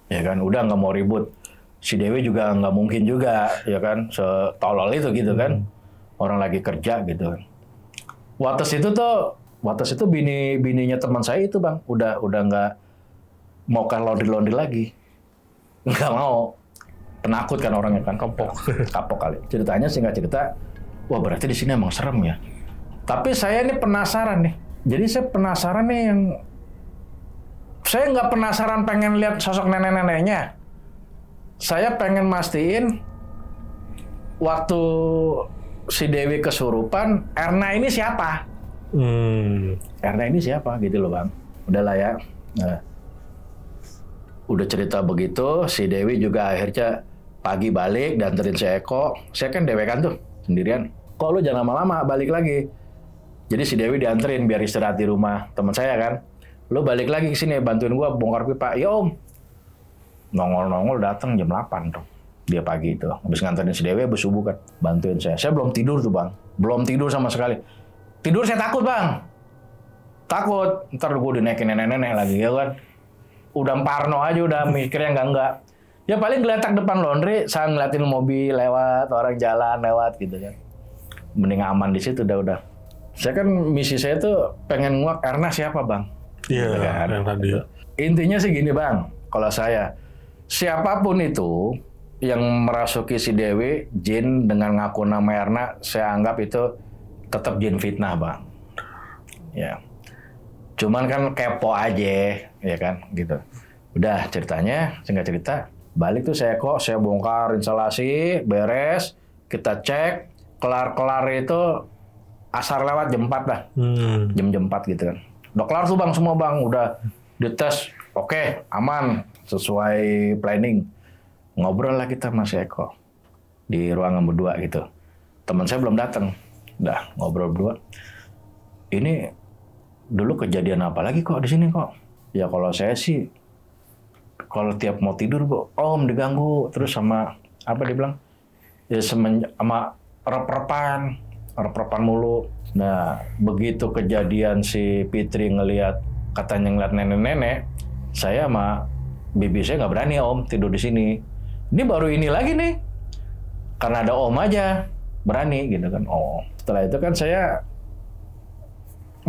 Ya kan, udah nggak mau ribut. Si Dewi juga nggak mungkin juga, ya kan, setolol itu gitu kan. Orang lagi kerja gitu kan. Wates itu bininya teman saya itu bang, udah nggak mau ke laundry lagi, nggak mau, penakut kan orangnya kan, kapok kali. Ceritanya singkat cerita, wah berarti di sini emang serem ya. Tapi saya ini penasaran nih, jadi saya penasaran nih yang saya nggak penasaran pengen lihat sosok nenek-neneknya. Saya pengen mastiin waktu si Dewi kesurupan, Erna ini siapa? Erna ini siapa gitu loh bang. Udahlah ya. Nah, udah cerita begitu, si Dewi juga akhirnya pagi balik dianterin si Eko. Saya kan dewekan tuh sendirian. Kok lu jangan lama-lama balik lagi. Jadi si Dewi dianterin biar istirahat di rumah teman saya kan. Lu balik lagi ke sini bantuin gua bongkar pipa. Ya om. Nongol-nongol datang jam 8 tuh. Dia pagi itu. Habis nganterin si Dewi habis subuh kan. Bantuin saya. Saya belum tidur tuh bang. Belum tidur sama sekali. Tidur saya takut bang. Takut. Ntar gue dinaikin nenek-nenek lagi ya kan. Udah parno aja udah mikirnya enggak. Ya paling geletak depan laundry. Saya ngeliatin mobil lewat. Orang jalan lewat gitu kan. Mending aman di situ udah. Saya kan misi saya tuh pengen nguak Erna siapa bang. Iya Gitu kan. yang tadi. Intinya sih gini bang. Kalau saya. Siapapun itu. yang merasuki si Dewi, jin dengan ngaku nama Erna, saya anggap itu tetap jin fitnah, Bang. Ya. Cuman kan kepo aja, ya kan, gitu. Udah ceritanya, singkat cerita, balik tuh saya bongkar instalasi, beres, kita cek, kelar-kelar itu asar lewat jam 4 dah. Jam 4 gitu kan. Udah kelar tuh Bang, semua Bang, udah dites, oke, aman, sesuai planning. Ngobrol lah kita sama si Eko di ruangan berdua gitu. Teman saya belum datang, udah ngobrol berdua. Ini dulu kejadian apa lagi kok di sini kok? Ya kalau saya sih, kalau tiap mau tidur Om diganggu terus sama apa dia bilang? Ya sama rep-repan mulu. Nah begitu kejadian si Fitri katanya ngeliat nenek-nenek, saya sama bibi saya nggak berani Om tidur di sini. Ini baru ini lagi nih, karena ada Om aja berani gitu kan. Oh, setelah itu kan saya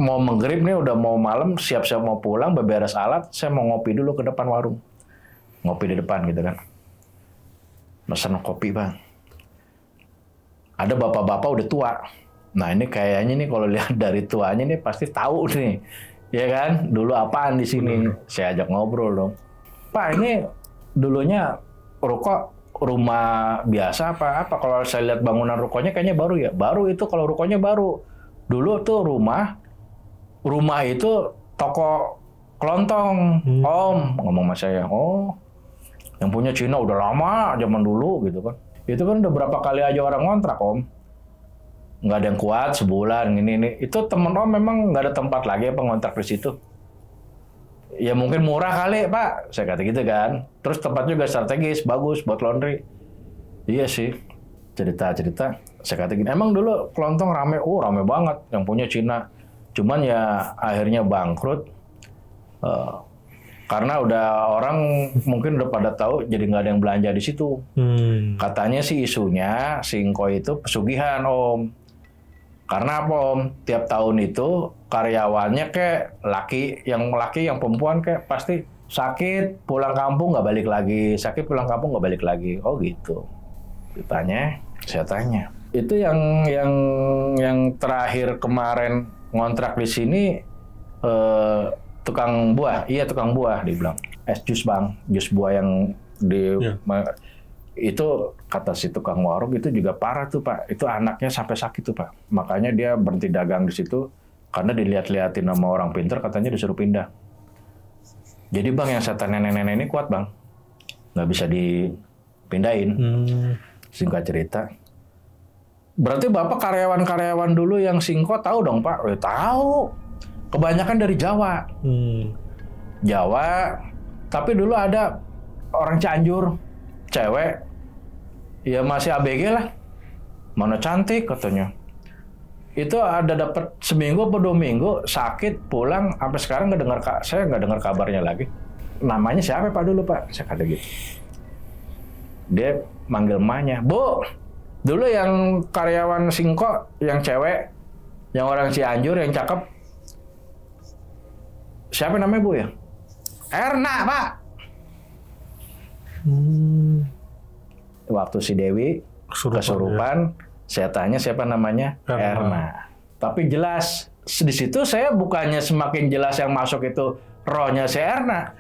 mau maghrib nih, udah mau malam, siap-siap mau pulang, beberes alat, saya mau ngopi dulu ke depan warung, ngopi di depan gitu kan. Pesan kopi Bang. Ada bapak-bapak udah tua. Nah ini kayaknya nih kalau lihat dari tuanya nih pasti tahu nih, ya kan? Dulu apaan di sini? Saya ajak ngobrol dong. Pak ini dulunya ruko rumah biasa apa? Kalau saya lihat bangunan rukonya kayaknya baru ya. Baru itu kalau rukonya baru. Dulu tuh rumah itu toko kelontong. Om ngomong sama saya. Oh, yang punya Cina udah lama zaman dulu gitu kan. Itu kan udah berapa kali aja orang ngontrak Om. Nggak ada yang kuat sebulan ini. Itu temen Om memang nggak ada tempat lagi apa ngontrak di situ. Ya mungkin murah kali Pak, saya kata gitu kan. Terus tempat juga strategis, bagus buat laundry. Iya sih, cerita-cerita. Saya kata gini, emang dulu kelontong rame, rame banget yang punya Cina. Cuman ya akhirnya bangkrut. Karena udah orang mungkin udah pada tahu, jadi nggak ada yang belanja di situ. Katanya sih isunya, Singko itu pesugihan Om. Karena apa Om? Tiap tahun itu karyawannya kayak laki yang perempuan kayak pasti sakit pulang kampung nggak balik lagi, sakit pulang kampung nggak balik lagi. Oh gitu. Saya tanya. Itu yang terakhir kemarin ngontrak di sini tukang buah. Iya tukang buah dibilang. Es jus Bang, jus buah yang di itu kata si tukang warung itu juga parah tuh Pak. Itu anaknya sampai sakit tuh Pak. Makanya dia berhenti dagang di situ karena dilihat-liatin sama orang pinter katanya disuruh pindah. Jadi Bang yang setan nenek-nenek ini kuat Bang. Nggak bisa dipindahin. Singkat cerita. Berarti Bapak karyawan-karyawan dulu yang Singko tahu dong Pak? Tahu. Kebanyakan dari Jawa. Jawa. Tapi dulu ada orang Cianjur. Cewek, ya masih ABG lah, mana cantik katanya. Itu ada dapat seminggu atau 2 minggu sakit pulang, sampai sekarang saya nggak dengar kabarnya lagi. Namanya siapa Pak dulu Pak? Saya kata gitu. Dia manggil emaknya, Bu, dulu yang karyawan Singko, yang cewek, yang orang Cianjur, yang cakep, siapa namanya Bu ya? Erna Pak. Waktu si Dewi kesurupan, saya tanya siapa namanya? Erna. Tapi jelas di situ saya bukannya semakin jelas yang masuk itu rohnya si Erna.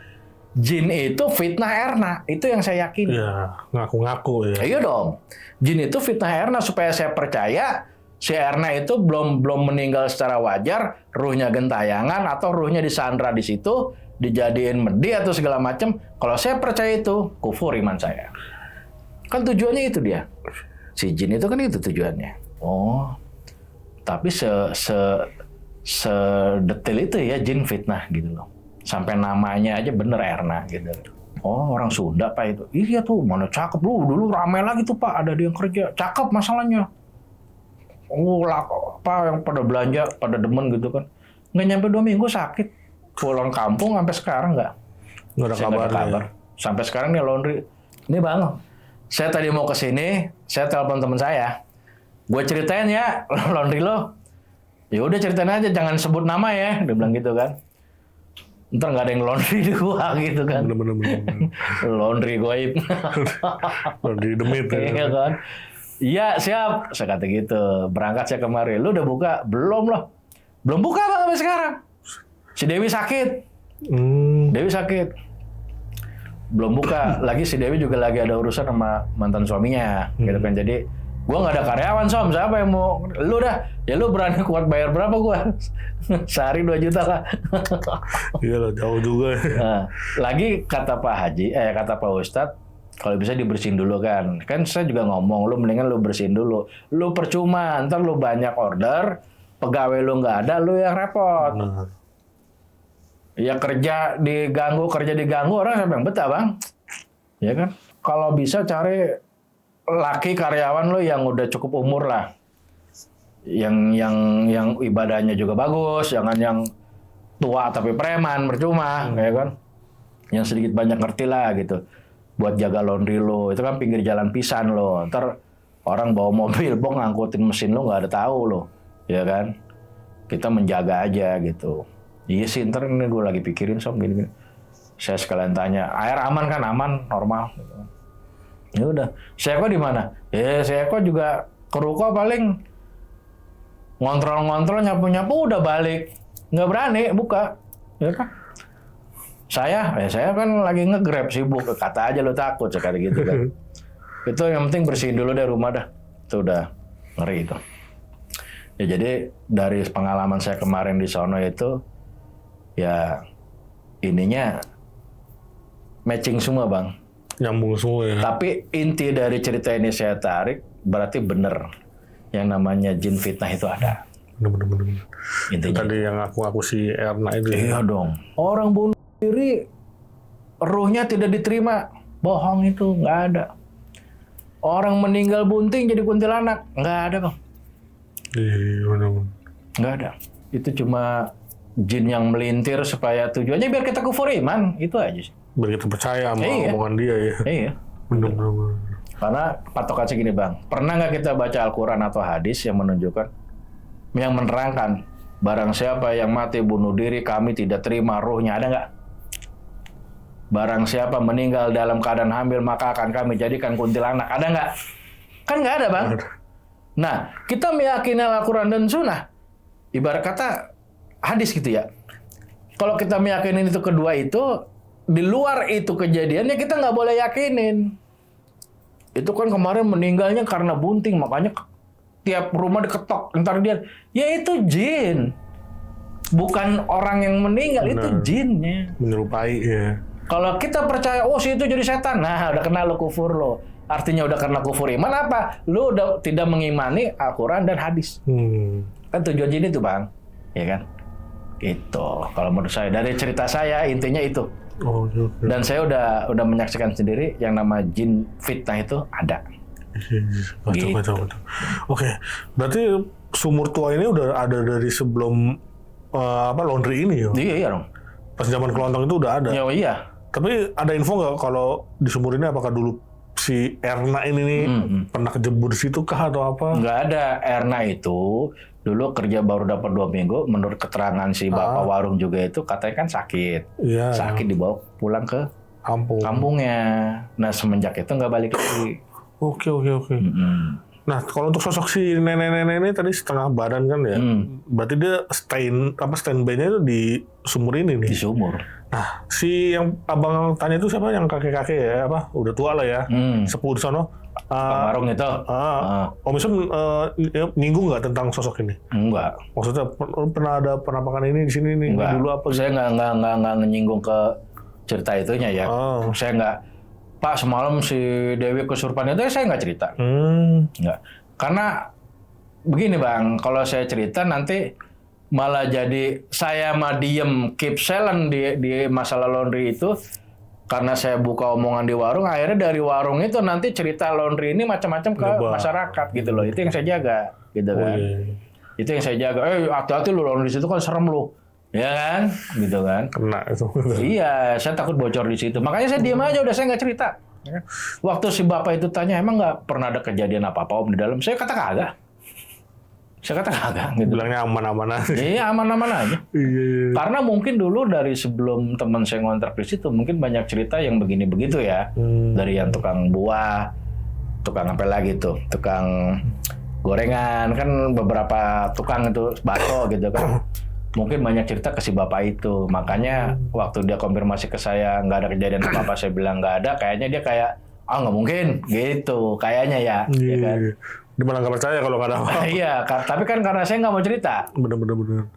Jin itu fitnah Erna, itu yang saya yakin. Ya, ngaku-ngaku ya. Iya dong. Jin itu fitnah Erna supaya saya percaya si Erna itu belum meninggal secara wajar, ruhnya gentayangan atau ruhnya disandra di situ, dijadiin medi atau segala macam. Kalau saya percaya itu, kufur iman saya. Kan tujuannya itu dia. Si jin itu kan itu tujuannya. Oh, tapi sedetail itu ya jin fitnah gitu loh. Sampai namanya aja bener Erna gitu. Oh, orang Sunda Pak itu. Iya tuh, mana cakep lu. Dulu ramai lagi tuh Pak, ada dia yang kerja. Cakep masalahnya. Oh, apa yang pada belanja, pada demen gitu kan. Nggak nyampe 2 minggu sakit. Pulang kampung sampai sekarang nggak ada kabar. Sampai sekarang nih laundry. Ini Bang, saya tadi mau ke sini, saya telepon teman saya. Gue ceritain ya laundry lo. Ya udah ceritain aja, jangan sebut nama ya, dia bilang gitu kan. ntar nggak ada yang laundry di gua gitu kan. Bener. Laundry goib. Laundry demit. Iya kan. Iya siap, saya kata gitu. Berangkat saya kemari, lu udah buka? Belum loh. Belum buka Bang sampai sekarang. Si Dewi sakit. Dewi sakit. Belum buka. Lagi si Dewi juga lagi ada urusan sama mantan suaminya. Gitu kan. Jadi gua nggak ada karyawan siapa yang mau? Lu dah. Ya lu berani kuat bayar berapa gua? Sehari 2 juta lah. Iya lah, jauh juga. Nah, lagi kata Pak Haji, kata Pak Ustadz, kalau bisa dibersihin dulu kan. Kan saya juga ngomong, lu mendingan lu bersihin dulu. Lu percuma, ntar lu banyak order, pegawai lu nggak ada, lu yang repot. Nah. Ya kerja diganggu, orang siapa yang betah Bang? Ya kan? Kalau bisa cari laki karyawan lu yang udah cukup umur lah. Yang ibadahnya juga bagus, jangan yang tua tapi preman, percuma, ya kan? Yang sedikit banyak ngerti lah gitu. Buat jaga laundry lo, itu kan pinggir jalan pisan lo. Ntar orang bawa mobil, ngangkutin mesin lo nggak ada tahu lo, ya kan? Kita menjaga aja gitu. Iya sih, ntar ini gue lagi pikirin gini. Saya sekalian tanya, air aman kan? Aman, normal. Ya udah, Seko di mana? Seko juga ke ruko paling ngontrol nyapu udah balik, nggak berani buka, ya kan? Saya kan lagi nge-grab sibuk, kata aja lo takut sekali gitu kan. Itu yang penting bersihin dulu deh rumah dah, itu udah ngeri itu. Ya jadi dari pengalaman saya kemarin di sono itu, ya ininya matching semua Bang. Nyambung semua ya. Tapi inti dari cerita ini saya tarik, berarti bener. Yang namanya jin fitnah itu ada. Bener. Intinya. Tadi yang aku si Erna itu. Iya dong. Orang bunuh diri, ruhnya tidak diterima. Bohong itu, nggak ada. Orang meninggal bunting jadi kuntilanak, nggak ada Bang. Iya, bener. Nggak ada. Itu cuma jin yang melintir supaya tujuannya biar kita kufur iman. Itu aja sih. Biar kita percaya sama omongan dia ya. Iya. Bener. Karena patokan segini Bang, pernah nggak kita baca Al-Quran atau hadis yang menunjukkan, yang menerangkan, barang siapa yang mati bunuh diri, kami tidak terima ruhnya, ada nggak? Barang siapa meninggal dalam keadaan hamil, maka akan kami jadikan kuntilanak, ada nggak? Kan nggak ada Bang. Nah, kita meyakini Al-Quran dan Sunnah, ibarat kata hadis gitu ya. Kalau kita meyakini itu kedua itu, di luar itu kejadiannya kita nggak boleh yakinin. Itu kan kemarin meninggalnya karena bunting, makanya tiap rumah diketok. Ntar dia, ya itu jin. Bukan orang yang meninggal, itu jinnya. Menyerupai ya. Kalau kita percaya, si itu jadi setan. Nah, udah kena lo kufur lo. Artinya udah kena kufur iman apa? Lo udah tidak mengimani Al-Quran dan hadis. Kan tujuan jin itu Bang. Ya kan? Itu. Kalau menurut saya, dari cerita saya, intinya itu. Okay. Dan saya udah menyaksikan sendiri yang nama jin fitnah itu ada. Betul. Oke, berarti sumur tua ini udah ada dari sebelum laundry ini ya? Iya dong. Pas zaman kelontong itu udah ada. Ya iya. Tapi ada info nggak kalau di sumur ini apakah dulu si Erna ini nih pernah kejebur di situ kah atau apa? Nggak ada. Erna itu dulu kerja baru dapat 2 minggu, menurut keterangan si bapak warung juga itu katanya kan sakit. Iya. Sakit dibawa pulang ke kampungnya. Nah semenjak itu nggak balik lagi. Oke. Nah kalau untuk sosok si nenek-nenek ini tadi setengah badan kan ya, berarti dia standby-nya itu di sumur ini nih. Di sumur. Nah si yang abang tanya itu siapa, yang kakek-kakek ya, udah tua lah ya, sepuh di sono. Warung itu. Om Isam nyinggung nggak tentang sosok ini? Enggak. Maksudnya pernah ada penampakan ini di sini nih? Enggak. Dulu apa? Saya nggak nyinggung ke cerita itunya ya. Saya nggak. Pak semalam si Dewi kesurupan itu saya nggak cerita. Nggak. Karena begini Bang, kalau saya cerita nanti malah jadi saya mah diem keep silent di masalah laundry itu. Karena saya buka omongan di warung, akhirnya dari warung itu nanti cerita laundry ini macam-macam ke masyarakat gitu loh. Itu yang saya jaga, gitu kan. Itu yang saya jaga. Hati-hati lu laundry situ kan serem lu, ya kan, gitu kan. Kena itu. Iya, saya takut bocor di situ. Makanya saya diam aja, udah saya nggak cerita. Waktu si bapak itu tanya, emang nggak pernah ada kejadian apa-apa Om di dalam? Saya kata kagak. Saya kata kagak gitu. Bilangnya aman-aman aja. Iya aman-aman aja. Iya. Karena mungkin dulu dari sebelum teman saya ngontrak di situ mungkin banyak cerita yang begini begitu ya. Dari yang tukang buah, tukang apa lagi tuh, tukang gorengan kan beberapa tukang itu bakso gitu kan. Mungkin banyak cerita ke si bapak itu. Makanya waktu dia konfirmasi ke saya nggak ada kejadian apa-apa, saya bilang nggak ada. Kayaknya dia kayak nggak mungkin gitu. Kayaknya ya. Iya. Ya kan? Dia malah nggak percaya kalau nggak ada apa-apa. Iya, tapi kan karena saya nggak mau cerita. Bener.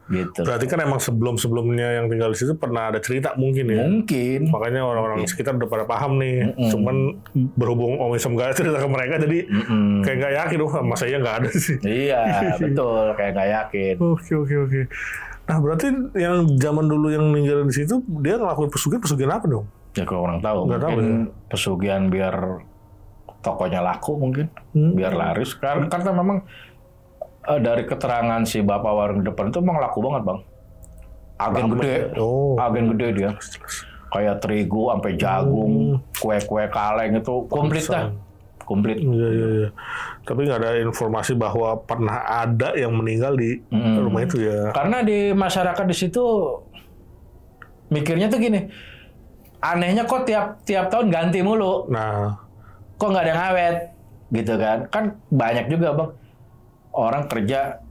Gitu. Berarti kan emang sebelum-sebelumnya yang tinggal di situ pernah ada cerita mungkin ya. Mungkin. Makanya orang-orang sekitar udah pada paham nih. Cuman berhubung Om Isom nggak ada cerita ke mereka, jadi kayak nggak yakin. Masa iya nggak ada sih. Iya, betul. Kayak nggak yakin. Oke. Nah berarti yang zaman dulu yang ninggalin di situ, dia ngelakuin pesugihan apa dong? Ya kalau orang tahu, Nggak tahu mungkin pesugihan biar tokonya laku mungkin, biar laris. Karena memang dari keterangan si bapak warung depan itu emang laku banget bang. Agen gede, agen gede dia. Kayak terigu, sampai jagung, kue-kue kaleng itu komplit dah. Komplit. Iya. Tapi nggak ada informasi bahwa pernah ada yang meninggal di rumah itu ya. Karena di masyarakat di situ mikirnya tuh gini, anehnya kok tiap tahun ganti mulu. Nah, Kok nggak ada yang awet gitu kan? Kan banyak juga bang orang kerja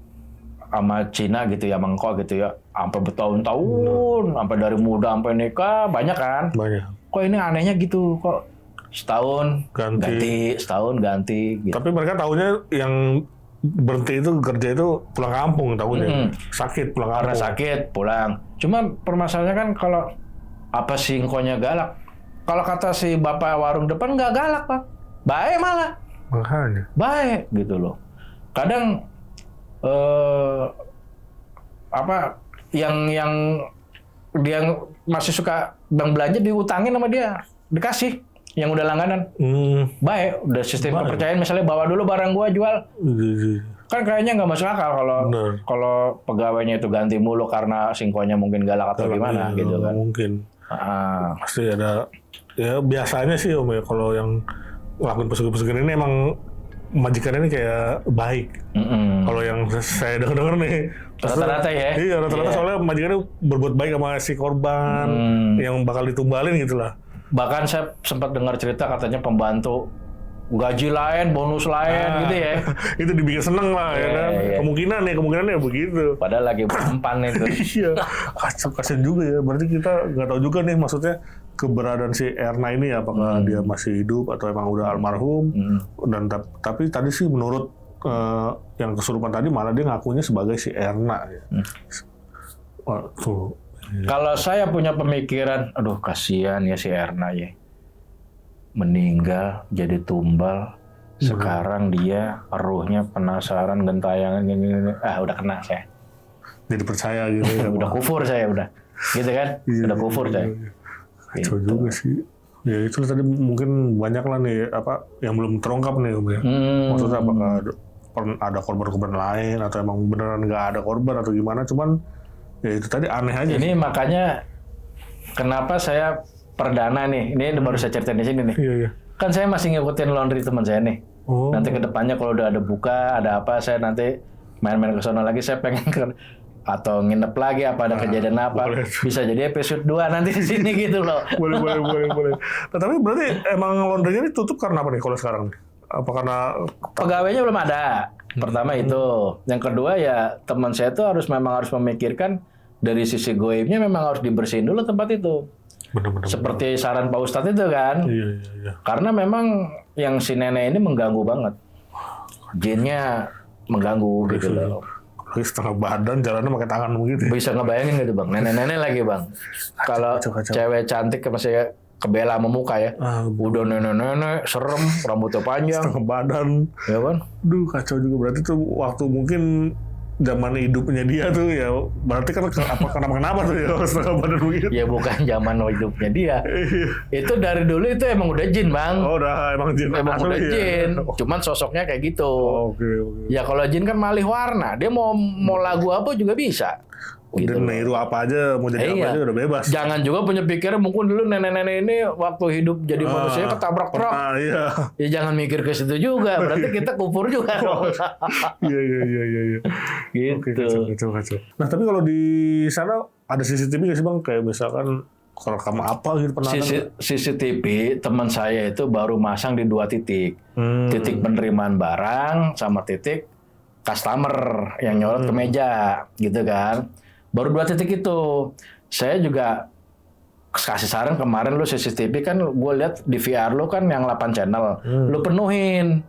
sama Cina gitu ya, Mangkok gitu ya, sampai bertahun-tahun, sampai dari muda sampai nikah banyak kan? banyak. Kok ini anehnya gitu kok? Setahun ganti, setahun ganti. Gitu. Tapi mereka tahunya yang berhenti itu kerja itu pulang kampung tahunya. Sakit pulang kampung. Karena sakit pulang. Cuma permasalahannya kan kalau apa singkonya galak. Kalau kata si bapak warung depan nggak galak pak, baik malah. Makanya. Baik gitu loh. Kadang yang dia masih suka bang belanja diutangin sama dia, dikasih. Yang udah langganan, baik, udah sistem kepercayaan. Misalnya bawa dulu barang gua jual, kan kayaknya nggak masuk akal kalau pegawainya itu ganti mulu karena singkonya mungkin galak atau gimana gitu kan. Mungkin. Pasti ada. Ya biasanya sih Om ya kalau yang ngelakuin pesugihan ini emang majikan ini kayak baik. Kalau yang saya dengar nih rata-rata ya. Iya rata-rata soalnya majikannya berbuat baik sama si korban yang bakal ditumbalin gitulah. Bahkan saya sempat dengar cerita katanya pembantu gaji lain, bonus lain gitu ya. Itu dibikin seneng lah ya kan. Iya. Kemungkinannya begitu. Padahal lagi berempan itu. Iya. Kasian juga ya. Berarti kita nggak tahu juga nih maksudnya keberadaan si Erna ini apakah dia masih hidup atau emang udah almarhum. Dan tapi tadi sih menurut yang kesurupan tadi malah dia ngakunya sebagai si Erna ya. Tuh. Kalau saya punya pemikiran, aduh kasihan ya si Erna ya. Meninggal jadi tumbal. Sekarang dia ruhnya penasaran gentayangan gini. Udah kena saya. Jadi percaya gitu ya. Udah kufur saya udah. Gitu kan? Udah kufur saya. Kacau juga sih. Ya itu tadi mungkin banyak lah nih apa yang belum terungkap nih Om ya. Maksudnya apakah ada korban-korban lain atau emang beneran nggak ada korban atau gimana? Cuman ya itu tadi aneh aja. Ini makanya kenapa saya perdana nih. Ini baru saya ceritain di sini nih. Iya. Kan saya masih ngikutin laundry teman saya nih. Nanti ke depannya kalau udah ada buka, ada apa, saya nanti main-main ke sana lagi. Saya pengen atau nginep lagi apa ada kejadian apa. Boleh. Bisa jadi episode 2 nanti di sini gitu loh. Boleh. Nah, tapi berarti emang laundrynya ini tutup karena apa nih kalau sekarang? Apa karena pegawainya belum ada? Pertama itu. Yang kedua ya teman saya tuh memang harus memikirkan dari sisi goibnya memang harus dibersihin dulu tempat itu. Benar-benar. Seperti saran Pak Ustadz itu kan. Iya. Karena memang yang si nenek ini mengganggu banget. Jinnya mengganggu gitu loh. Setengah badan jalannya pakai tangan begitu. Bisa ngebayangin gitu bang. Nenek-nenek lagi bang. Kalau cewek cantik masih kebela sama muka ya. Udah nenek-nenek serem, rambutnya panjang. Setengah badan. Ya kan? Duh kacau juga. Berarti tuh waktu mungkin zaman hidupnya dia tuh ya berarti kan kenapa tuh ya setengah badan begitu. Ya bukan zaman hidupnya dia. Itu dari dulu itu emang udah jin bang. Oh udah emang jin. Emang udah jin. Cuman sosoknya kayak gitu. Oke. Ya kalau jin kan malih warna. Dia mau lagu apa juga bisa. Gitu Dan loh. niru apa aja, mau jadi apa aja udah bebas. Jangan juga punya pikiran mungkin dulu nenek-nenek ini waktu hidup jadi manusia ketabrak truk. Iya. Ya jangan mikir ke situ juga. Berarti kita kufur juga. Iya. Oke, Gitu. kacau. Nah, tapi kalau di sana ada CCTV nggak sih Bang? Kayak misalkan rekam apa gitu pernah ada? CCTV teman saya itu baru masang di 2 titik. Titik penerimaan barang sama titik customer yang nyorot ke meja gitu kan. Baru 2 titik itu. Saya juga kasih saran kemarin lu CCTV kan gue lihat di VR lu kan yang 8 channel. Lu penuhin.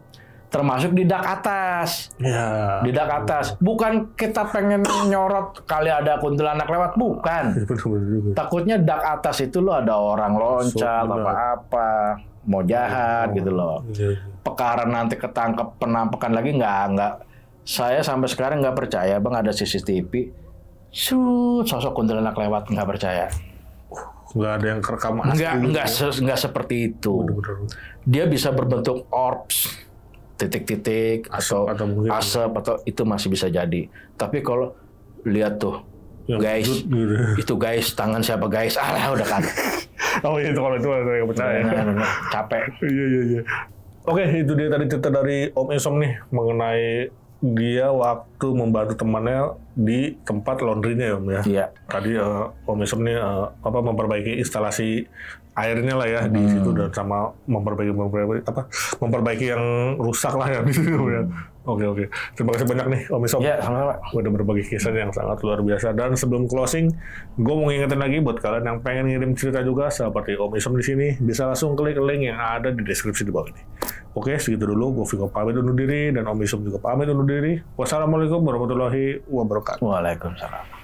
Termasuk di dak atas. Ya. Di dak atas. Bukan kita pengen nyorot kali ada kuntilanak lewat. Bukan. Bener-bener juga. Takutnya dak atas itu lo ada orang loncat apa-apa. Mau jahat gitu loh. Iya. Perkara nanti ketangkep penampakan lagi nggak. Saya sampai sekarang nggak percaya bang ada CCTV. Sosok kuntilanak lewat nggak percaya. Nggak ada yang kerekam asli. Nggak seperti itu. Bener-bener. Dia bisa berbentuk orbs, titik-titik atau mungkin asap atau itu masih bisa jadi. Tapi kalau lihat tuh, Yang guys, gitu. itu guys tangan siapa guys? Alah udah kan. Oh iya, itu kalau itu ada yang percaya. Capek. Iya. Oke, itu dia tadi cerita dari Om Isom nih mengenai dia waktu membantu temannya di tempat laundry-nya ya Om ya. Iya. Tadi Om Isom nih memperbaiki instalasi airnya lah ya di situ dan sama memperbaiki yang rusak lah ya di situ ya. Oke. Terima kasih banyak nih Om Isom. Iya, sama-sama. Udah berbagi kisah yang sangat luar biasa. Dan sebelum closing, gue mau ngingetin lagi buat kalian yang pengen ngirim cerita juga seperti Om Isom di sini, bisa langsung klik link yang ada di deskripsi di bawah ini. Oke, segitu dulu. Gue Viko pamit undur diri dan Om Isom juga pamit undur diri. Wassalamualaikum warahmatullahi wabarakatuh. Waalaikumsalam.